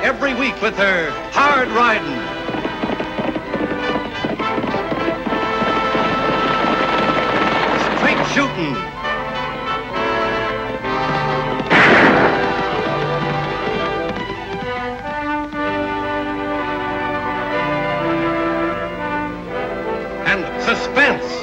every week with her hard riding. Straight shooting. And suspense.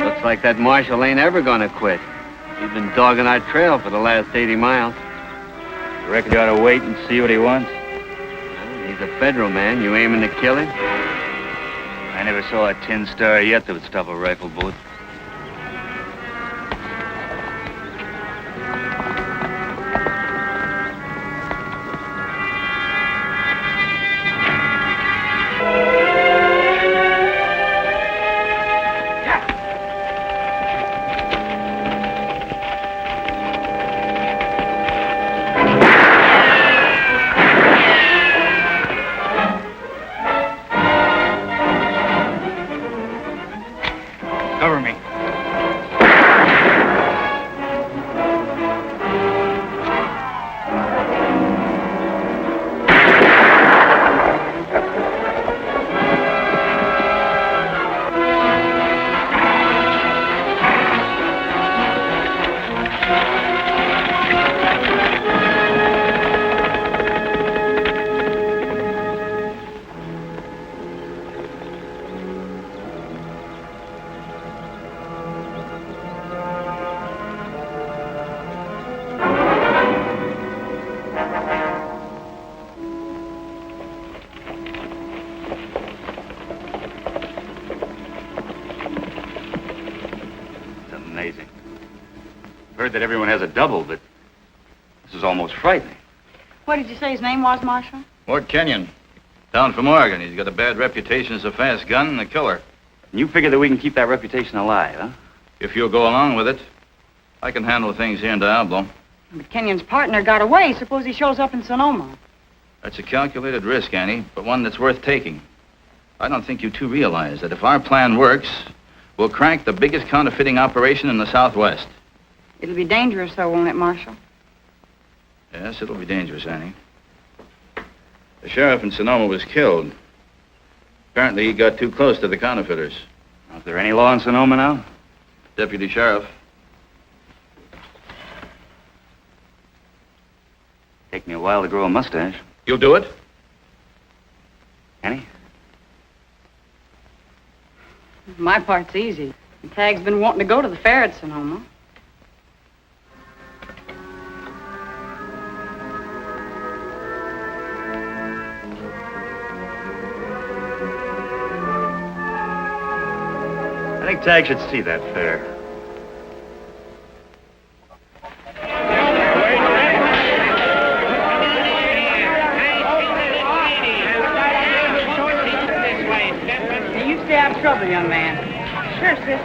Looks like that marshal ain't ever gonna quit. He's been dogging our trail for the last 80 miles. You reckon you ought to wait and see what he wants? Well, he's a federal man. You aiming to kill him? I never saw a tin star yet that would stop a rifle bullet. Cover me. Amazing. Heard that everyone has a double, but this is almost frightening. What did you say his name was, Marshal? Mort Kenyon. Down from Oregon. He's got a bad reputation as a fast gun and a killer. And you figure that we can keep that reputation alive, huh? If you'll go along with it, I can handle things here in Diablo. But Kenyon's partner got away. Suppose he shows up in Sonoma. That's a calculated risk, Annie, but one that's worth taking. I don't think you two realize that if our plan works, we'll crank the biggest counterfeiting operation in the Southwest. It'll be dangerous, though, won't it, Marshal? Yes, it'll be dangerous, Annie. The sheriff in Sonoma was killed. Apparently, he got too close to the counterfeiters. Is there any law in Sonoma now? Deputy sheriff. Take me a while to grow a mustache. You'll do it? Annie? My part's easy. Tag's been wanting to go to the fair at Sonoma. I think Tag should see that fair. You stay out of trouble, young man. Sure, sis.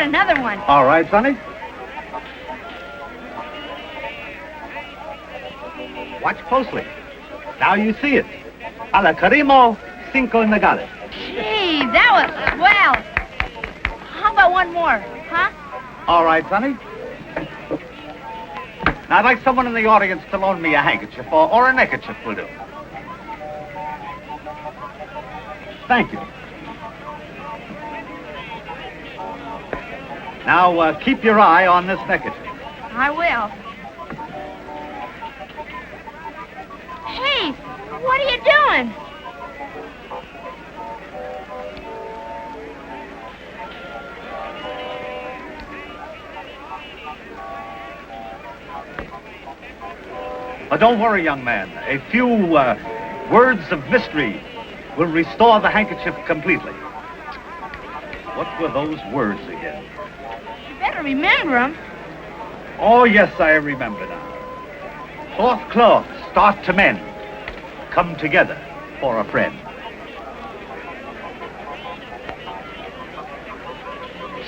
Another one. All right, Sonny. Watch closely. Now you see it. Alla Carimo, cinco nagales. Gee, that was swell. How about one more, huh? All right, Sonny. Now, I'd like someone in the audience to loan me a handkerchief, or a neckerchief will do. Thank you. Now, keep your eye on this neckerchief. I will. Hey, what are you doing? But don't worry, young man. A few words of mystery will restore the handkerchief completely. What were those words again? You better remember them. Oh, yes, I remember now. Cloth cloth, start to mend. Come together for a friend.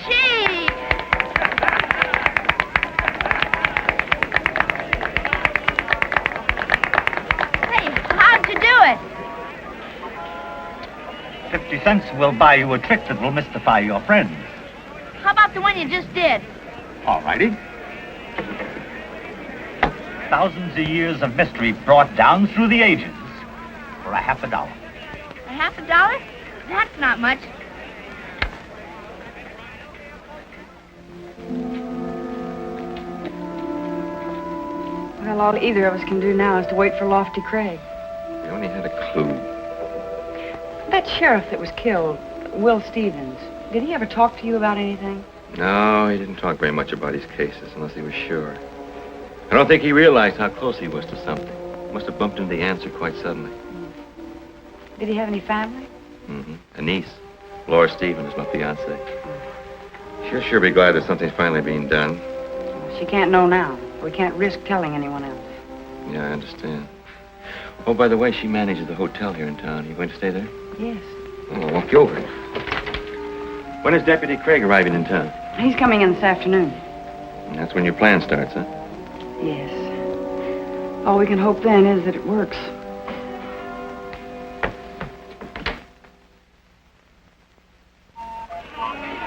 Gee! Hey, how'd you do it? 50 cents will buy you a trick that will mystify your friends. How about the one you just did? All righty. Thousands of years of mystery brought down through the ages for a $50. A $50? That's not much. Well, all either of us can do now is to wait for Lofty Craig. We only had a clue. That sheriff that was killed, Will Stevens, did he ever talk to you about anything? No, he didn't talk very much about his cases unless he was sure. I don't think he realized how close he was to something. Must have bumped into the answer quite suddenly. Did he have any family? Mm-hmm. A niece. Laura Stevens, my fiancée. She'll sure be glad that something's finally being done. She can't know now. We can't risk telling anyone else. Yeah, I understand. Oh, by the way, she manages the hotel here in town. You going to stay there? Yes. Oh, I'll walk you over. When is Deputy Craig arriving in town? He's coming in this afternoon. And that's when your plan starts, huh? Yes. All we can hope then is that it works.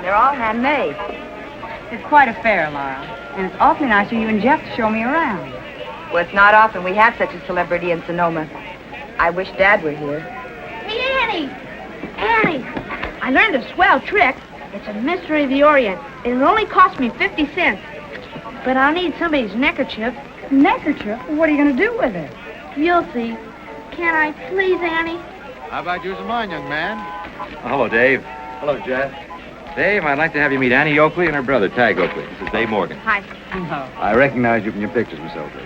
They're all handmade. It's quite a fair, Laura. And it's awfully nice of you and Jeff to show me around. Well, it's not often we have such a celebrity in Sonoma. I wish Dad were here. Hey, Annie! Annie! I learned a swell trick. It's a mystery of the Orient. It'll only cost me 50 cents. But I'll need somebody's neckerchief. Neckerchief? What are you going to do with it? You'll see. Can I please, Annie? How about using mine, young man? Oh, hello, Dave. Hello, Jeff. Dave, I'd like to have you meet Annie Oakley and her brother, Tag Oakley. This is Dave Morgan. Hi. Oh, I recognize you from your pictures, Miss Oakley.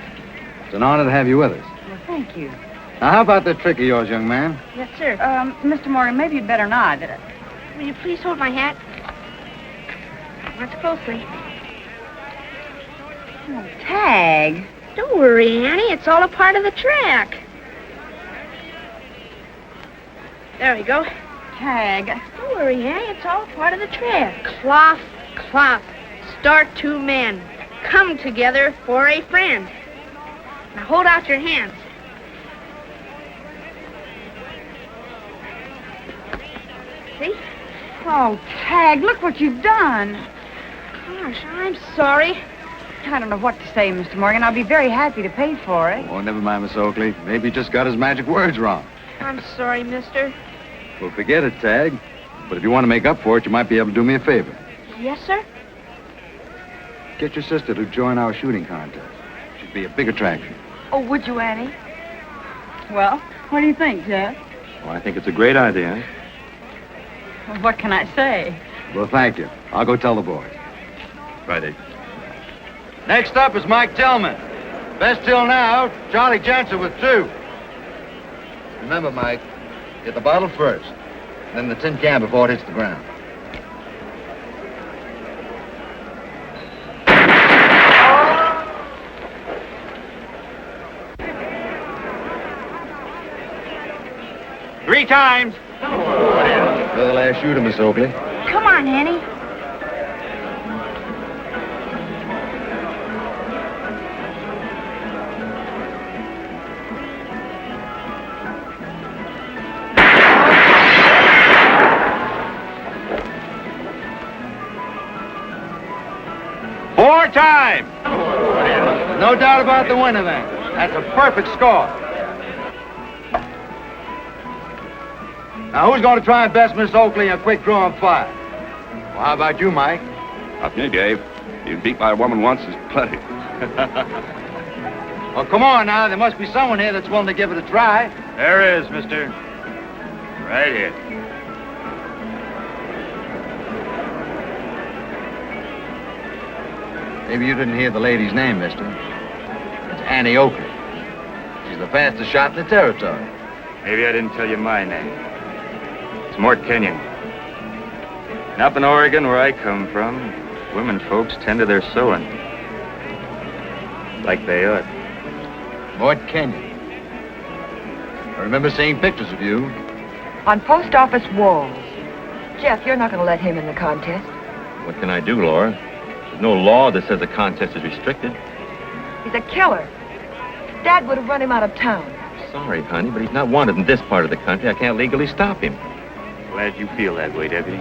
It's an honor to have you with us. well, thank you. Now, how about that trick of yours, young man? Yes, sir. Mr. Morgan, maybe you'd better not. Will you please hold my hat? Watch closely. Oh, Tag. Don't worry, Annie. It's all a part of the trick. There we go. Tag. Don't worry, Annie. It's all a part of the trick. Cloth, cloth. Start two men. Come together for a friend. Now hold out your hands. See? Oh, Tag, look what you've done. Gosh, I'm sorry. I don't know what to say, Mr. Morgan. I'll be very happy to pay for it. Oh, never mind, Miss Oakley. Maybe he just got his magic words wrong. I'm sorry, mister. Well, forget it, Tag. But if you want to make up for it, you might be able to do me a favor. Yes, sir? Get your sister to join our shooting contest. She'd be a big attraction. Oh, would you, Annie? Well, what do you think, Jeff? Well, I think it's a great idea. Well, what can I say? Well, thank you. I'll go tell the boys. Right, Dave. Next up is Mike Tillman. Best till now, Charlie Jansen with 2. Remember, Mike, get the bottle first, then the tin can before it hits the ground. Three times. You're the last shooter, Miss Oakley. Come on, Annie. Four times. No doubt about the winner, then. That's a perfect score. Now, who's going to try and best Miss Oakley in a quick draw and fire? Well, how about you, Mike? Not me, Dave. Being beat by a woman once is plenty. Well, come on now. There must be someone here that's willing to give it a try. There is, mister. Right here. Maybe you didn't hear the lady's name, mister. It's Annie Oakley. She's the fastest shot in the territory. Maybe I didn't tell you my name. It's Mort Kenyon. And up in Oregon, where I come from, women folks tend to their sewing. Like they ought. Mort Kenyon. I remember seeing pictures of you. On post office walls. Jeff, you're not going to let him in the contest. What can I do, Laura? There's no law that says the contest is restricted. He's a killer. Dad would have run him out of town. Sorry, honey, but he's not wanted in this part of the country. I can't legally stop him. Glad you feel that way, Deputy.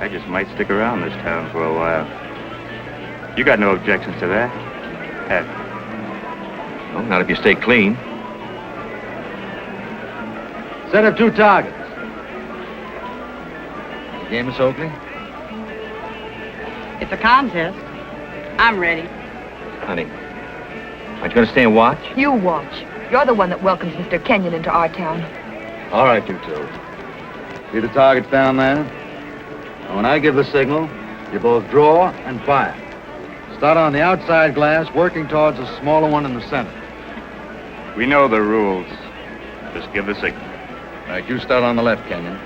I just might stick around this town for a while. You got no objections to that, have you? Well, not if you stay clean. Set up 2 targets. You game, Miss Oakley? It's a contest. I'm ready. Honey, aren't you going to stay and watch? You watch. You're the one that welcomes Mr. Kenyon into our town. All right, you two. See the targets down there? Now, when I give the signal, you both draw and fire. Start on the outside glass, working towards the smaller one in the center. We know the rules. Just give the signal. All right, you start on the left, Kenyon.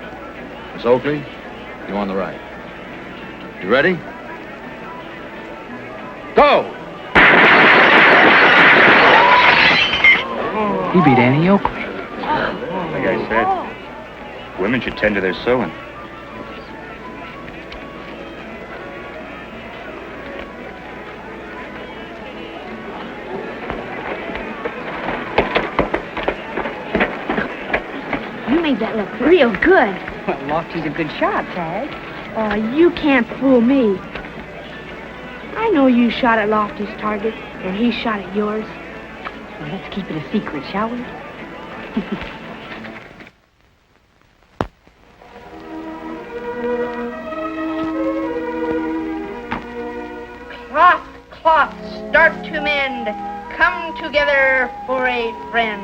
Miss Oakley, you on the right. You ready? Go! He beat Annie Oakley. Like I said, women should tend to their sewing. You made that look real good. Well, Lofty's a good shot, Tag. Oh, you can't fool me. I know you shot at Lofty's target, and he shot at yours. Well, let's keep it a secret, shall we? Cloth, cloth, start to mend. Come together for a friend.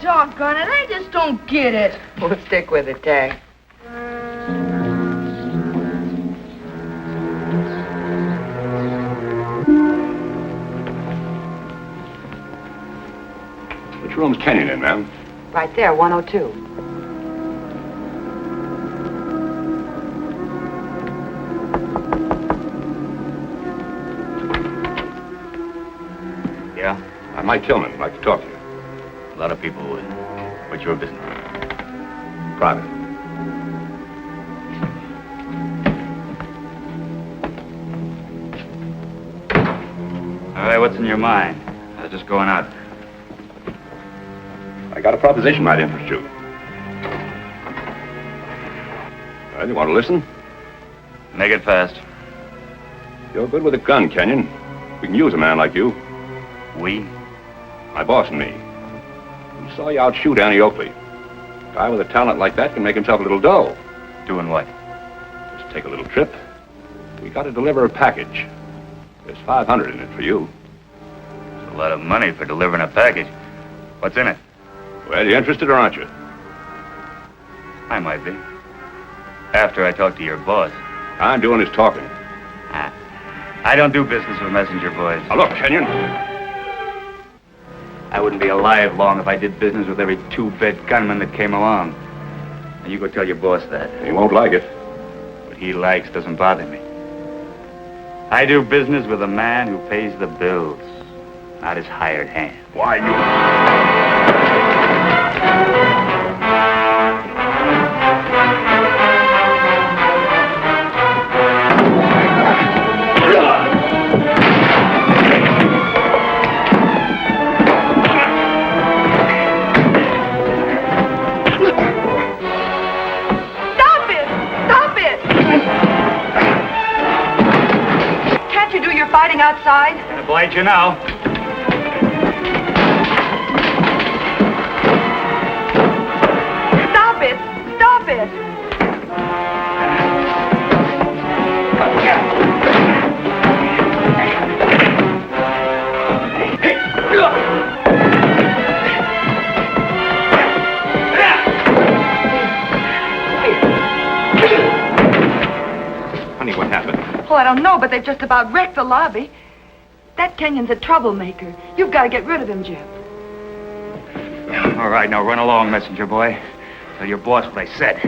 Doggone it, I just don't get it. We'll stick with it, Tag. Which room's Kenyon in, ma'am? Right there, 102. Yeah? I'm Mike Tillman. I'd like to talk to you. A lot of people would. What's your business? Private. All right, what's in your mind? I was just going out. I got a proposition might interest you. Well, you want to listen? Make it fast. You're good with a gun, Kenyon. We can use a man like you. We? My boss and me. We saw you outshoot Annie Oakley. A guy with a talent like that can make himself a little dough. Doing what? Just take a little trip. We got to deliver a package. There's $500 in it for you. It's a lot of money for delivering a package. What's in it? Well, you interested or aren't you? I might be. After I talk to your boss. I'm doing his talking. I don't do business with messenger boys. Now look, Kenyon. I wouldn't be alive long if I did business with every two-bed gunman that came along. And you go tell your boss that. He won't like it. What he likes doesn't bother me. I do business with a man who pays the bills, not his hired hand. Why, you... Fighting outside? Gonna oblige you now. Stop it! Stop it! Honey, what happened? Oh, I don't know, but they've just about wrecked the lobby. That Kenyon's a troublemaker. You've got to get rid of him, Jeff. All right, now run along, messenger boy. Tell your boss what I said.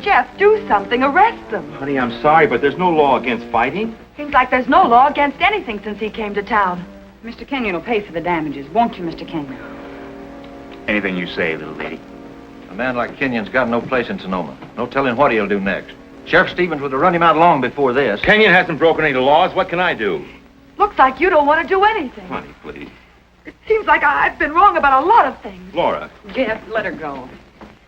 Jeff, do something. Arrest them. Honey, I'm sorry, but there's no law against fighting. Seems like there's no law against anything since he came to town. Mr. Kenyon will pay for the damages, won't you, Mr. Kenyon? Anything you say, little lady. A man like Kenyon's got no place in Sonoma. No telling what he'll do next. Sheriff Stevens would have run him out long before this. Kenyon hasn't broken any laws. What can I do? Looks like you don't want to do anything. Honey, please. It seems like I've been wrong about a lot of things. Laura. Jeff, let her go.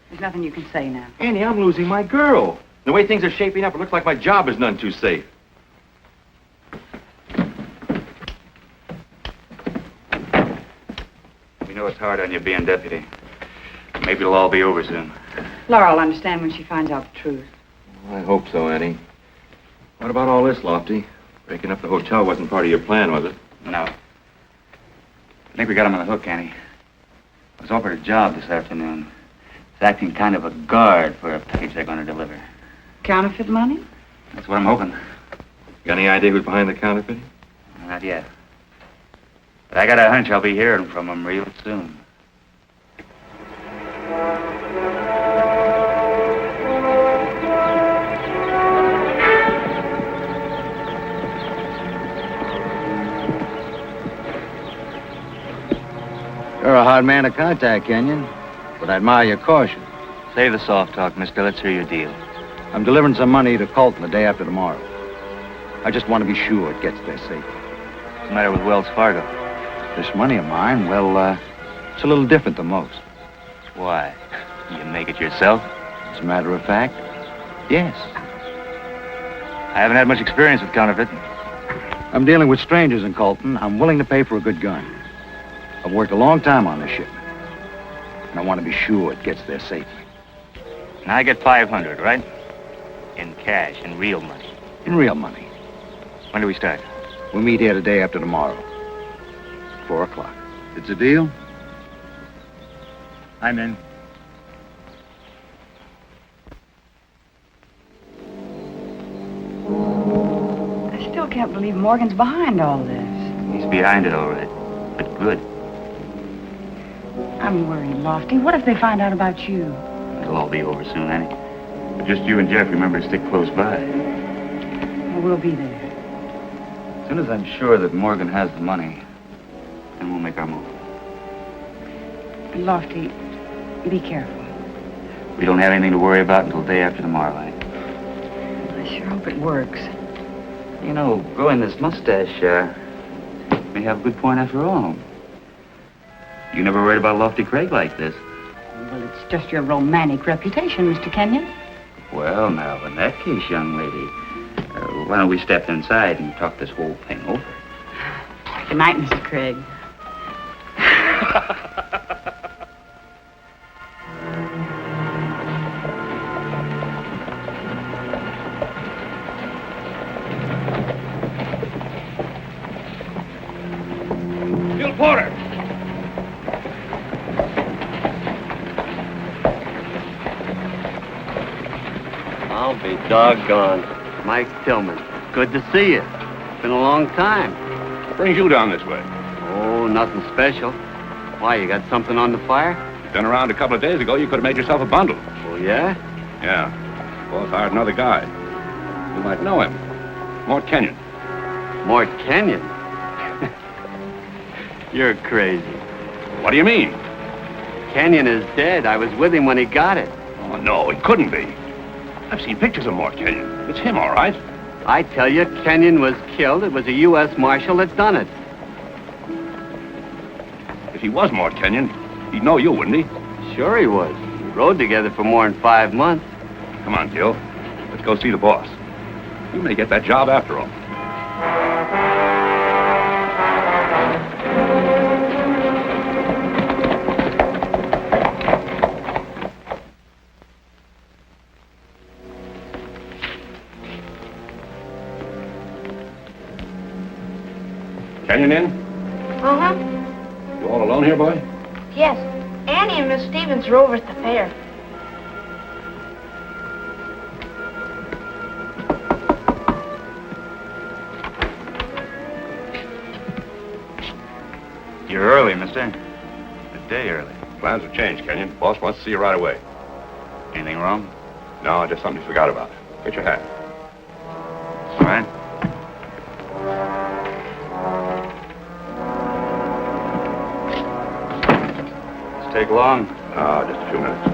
There's nothing you can say now. Annie, I'm losing my girl. The way things are shaping up, it looks like my job is none too safe. We know it's hard on you being deputy. Maybe it'll all be over soon. Laura will understand when she finds out the truth. I hope so, Annie. What about all this, Lofty? Breaking up the hotel wasn't part of your plan, was it? No. I think we got him on the hook, Annie. I was offered a job this afternoon. It's acting kind of a guard for a package they're going to deliver. Counterfeit money? That's what I'm hoping. Got any idea who's behind the counterfeiting? Not yet. But I got a hunch I'll be hearing from him real soon. You're a hard man to contact, Kenyon. But I admire your caution. Save the soft talk, mister. Let's hear your deal. I'm delivering some money to Colton the day after tomorrow. I just want to be sure it gets there safely. What's the matter with Wells Fargo? This money of mine, well, it's a little different than most. Why? You make it yourself? As a matter of fact, yes. I haven't had much experience with counterfeiting. I'm dealing with strangers in Colton. I'm willing to pay for a good gun. I've worked a long time on this shipment. And I want to be sure it gets there safely. And I get 500, right? In cash, in real money. In real money. When do we start? We'll meet here the day after tomorrow. 4 o'clock. It's a deal? I'm in. I still can't believe Morgan's behind all this. He's behind it, all right. But good. I'm worried, Lofty. What if they find out about you? It'll all be over soon, Annie. But just you and Jeff remember to stick close by. Well, we'll be there. As soon as I'm sure that Morgan has the money, then we'll make our move. Lofty, be careful. We don't have anything to worry about until day after tomorrow, eh? I sure hope it works. You know, growing this mustache, may have a good point after all. You never worried about Lofty Craig like this. Well, it's just your romantic reputation, Mr. Kenyon. Well, now, in that case, young lady, why don't we step inside and talk this whole thing over? Good night, Mr. Craig. Bill Porter! I'll be doggone. Mike Tillman, good to see you. Been a long time. What brings you down this way? Oh, nothing special. Why, you got something on the fire? You've been around a couple of days ago. You could have made yourself a bundle. Oh, yeah? Yeah. Boss hired another guy. You might know him. Mort Kenyon. Mort Kenyon? You're crazy. What do you mean? Kenyon is dead. I was with him when he got it. Oh, no, it couldn't be. I've seen pictures of Mort Kenyon. It's him, all right. I tell you, Kenyon was killed. It was a U.S. Marshal that done it. If he was Mort Kenyon, he'd know you, wouldn't he? Sure he was. We rode together for more than 5 months. Come on, Gil. Let's go see the boss. You may get that job after all. Kenyon in? Uh-huh. You all alone here, boy? Yes. Annie and Miss Stevens are over at the fair. You're early, mister. A day early. Plans have changed, Kenyon. Boss wants to see you right away. Anything wrong? No, just something you forgot about. Get your hat. All right. This take long? No, just a few minutes.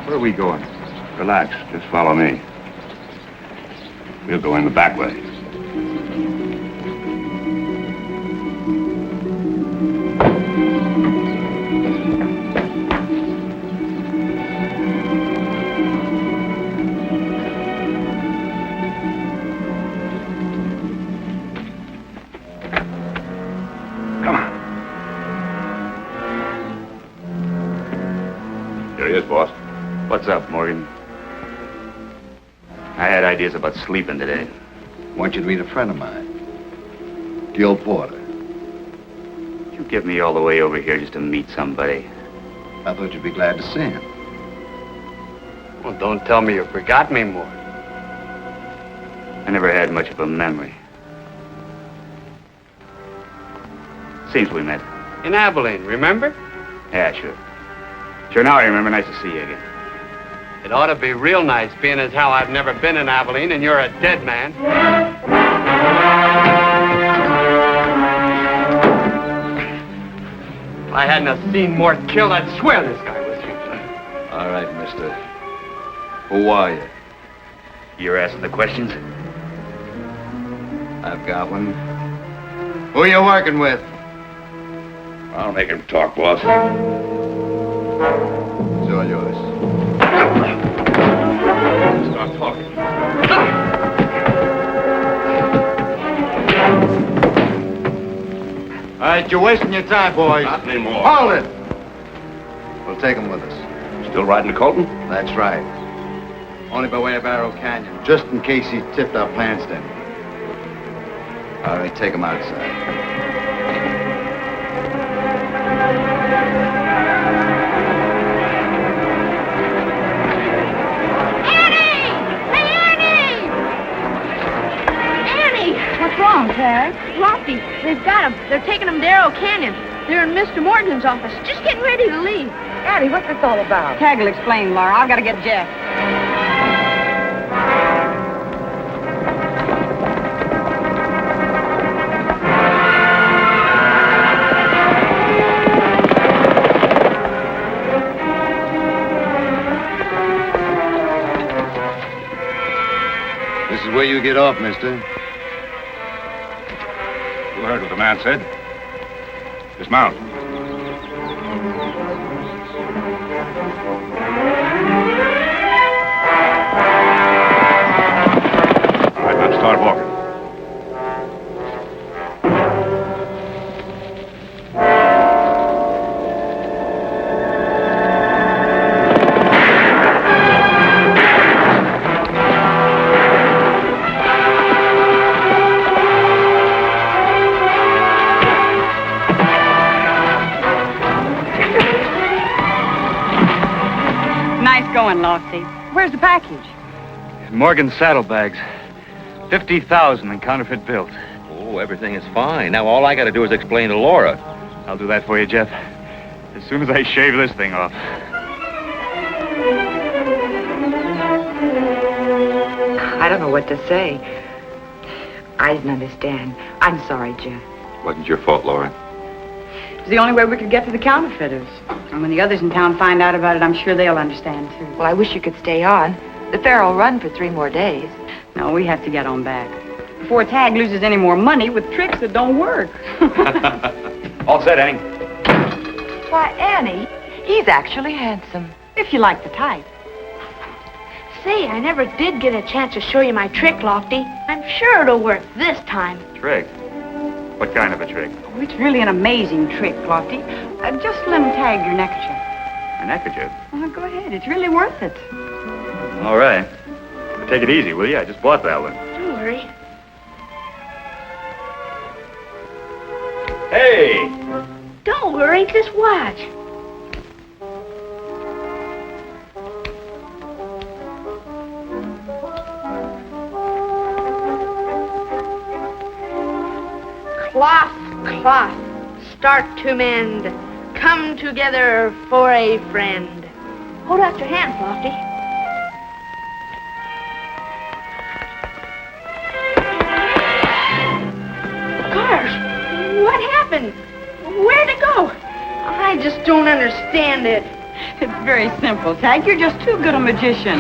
Where are we going? Relax. Just follow me. We'll go in the back way. Come on. Here he is, boss. What's up, Morgan? I had ideas about sleeping today. I want you to meet a friend of mine, Gil Porter. You get me all the way over here just to meet somebody. I thought you'd be glad to see him. Well, don't tell me you forgot me, Mort. I never had much of a memory. Seems we met. In Abilene, remember? Yeah, sure. Sure, now I remember. Nice to see you again. It ought to be real nice, being as how I've never been in Abilene and you're a dead man. If I hadn't have seen Mort killed, I'd swear this guy was you. All right, mister. Who are you? You're asking the questions? I've got one. Who you working with? I'll make him talk, boss. It's all yours. Start talking. All right, you're wasting your time, boys. Not anymore. Hold it! We'll take him with us. Still riding to Colton? That's right. Only by way of Arrow Canyon, just in case he tipped our plans to anyone. All right, take him outside. What's wrong, Tag? Lofty, they've got him. They're taking him to Arrow Canyon. They're in Mr. Morgan's office, just getting ready to leave. Addie, what's this all about? Tag will explain, Laura. I've got to get Jeff. This is where you get off, mister. You heard what the man said. Dismount. All right, now start walking. Going, Lofty. Where's the package? Morgan's saddlebags. 50,000 in counterfeit bills. Oh, everything is fine. Now all I got to do is explain to Laura. I'll do that for you, Jeff. As soon as I shave this thing off. I don't know what to say. I didn't understand. I'm sorry, Jeff. Wasn't your fault, Laura. It's the only way we could get to the counterfeiters. And when the others in town find out about it, I'm sure they'll understand, too. Well, I wish you could stay on. The fair will run for 3 more days. No, we have to get on back. Before Tag loses any more money with tricks that don't work. All set, Annie. Why, Annie, he's actually handsome. If you like the type. Say, I never did get a chance to show you my trick, Lofty. I'm sure it'll work this time. Trick? What kind of a trick? Oh, it's really an amazing trick, Lofty. Just let him tag your neckerchief. A neckerchief? Oh, go ahead. It's really worth it. All right. Take it easy, will you? I just bought that one. Don't worry. Hey! Don't worry, just watch. Cloth, cloth, start to mend. Come together for a friend. Hold out your hand, Lofty. Cars, what happened? Where'd it go? I just don't understand it. It's very simple, Tag. You're just too good a magician.